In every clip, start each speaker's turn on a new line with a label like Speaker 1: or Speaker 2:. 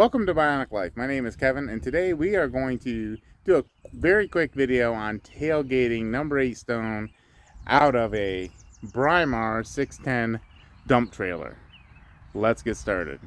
Speaker 1: Welcome to Bionic Life. My name is Kevin, and today we are going to do a very quick video on tailgating number 8 stone out of a BriMar 610 dump trailer. Let's get started.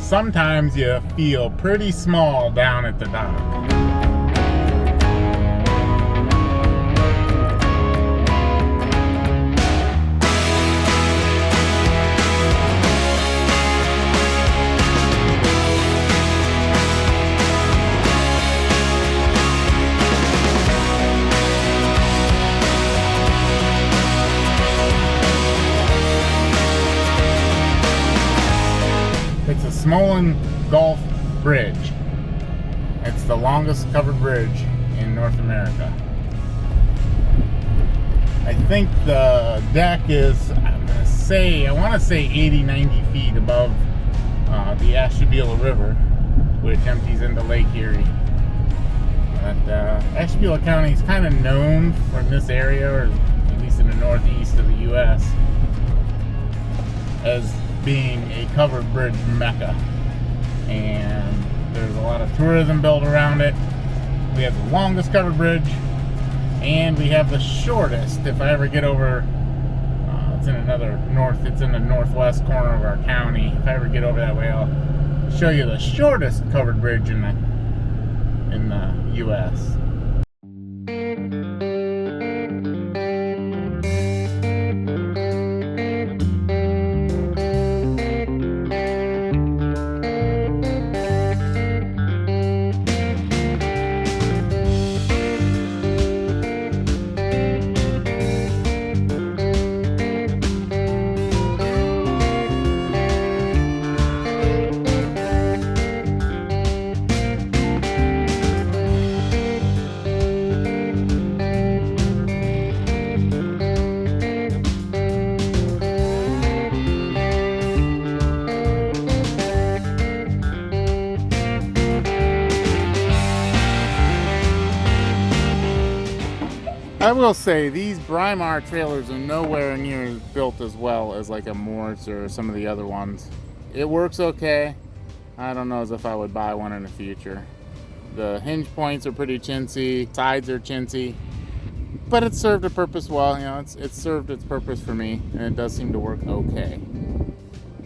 Speaker 1: Sometimes you feel pretty small down at the dock. It's a Smolin Gulf Bridge. It's the longest covered bridge in North America. I think the deck is, I want to say 80-90 feet above the Ashtabula River, which empties into Lake Erie. But Ashtabula County is kind of known for this area, or at least in the northeast of the U.S., as being a covered bridge mecca, and there's a lot of tourism built around it. We have the longest covered bridge, and we have the shortest. If I ever get over, it's in the northwest corner of our county. If I ever get over that way, I'll show you the shortest covered bridge in the U.S. I will say these BriMar trailers are nowhere near built as well as like a Morse or some of the other ones. It works okay. I don't know as if I would buy one in the future. The hinge points are pretty chintzy, sides are chintzy, but it served a purpose well. You know, it's served its purpose for me, and it does seem to work okay.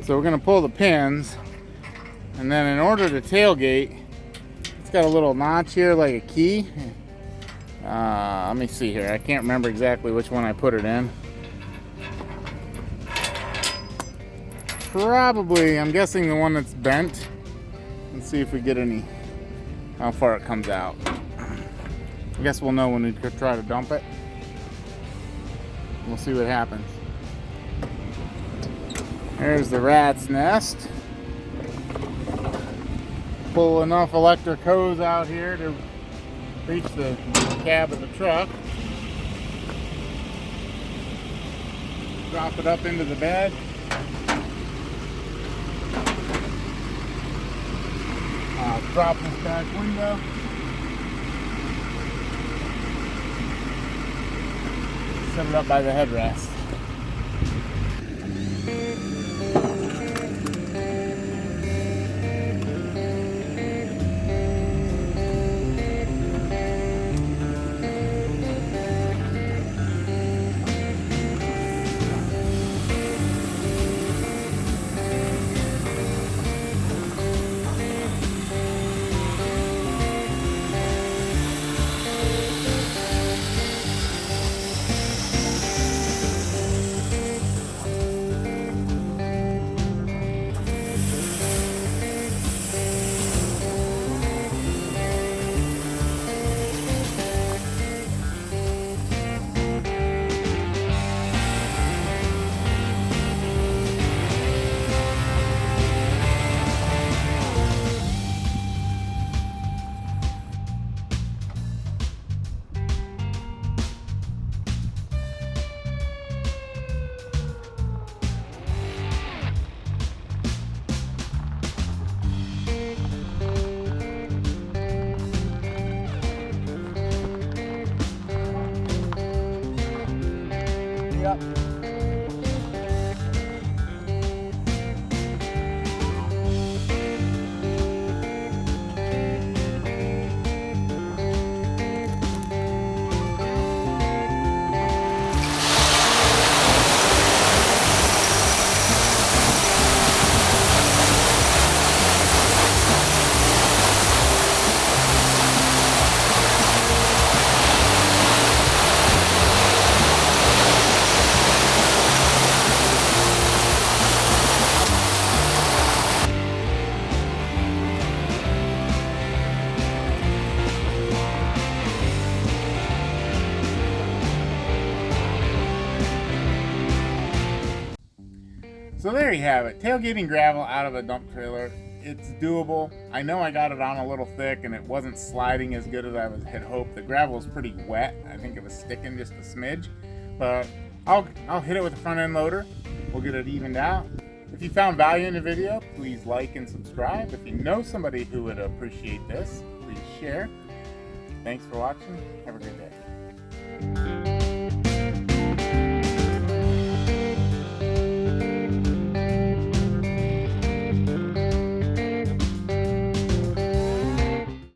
Speaker 1: So we're gonna pull the pins, and then in order to tailgate, it's got a little notch here like a key. Let me see here. I can't remember exactly which one I put it in. Probably, I'm guessing the one that's bent. Let's see if we get any, how far it comes out. I guess we'll know when we try to dump it. We'll see what happens. There's the rat's nest. Pull enough electric hose out here to reach the cab of the truck. Drop it up into the bed. Drop this back window. Set it up by the headrest. Yep. So there you have it, tailgating gravel out of a dump trailer. It's doable. I know I got it on a little thick and it wasn't sliding as good as I had hoped. The gravel was pretty wet. I think it was sticking just a smidge, but I'll hit it with a front end loader. We'll get it evened out. If you found value in the video, please like and subscribe. If you know somebody who would appreciate this, please share. Thanks for watching. Have a great day.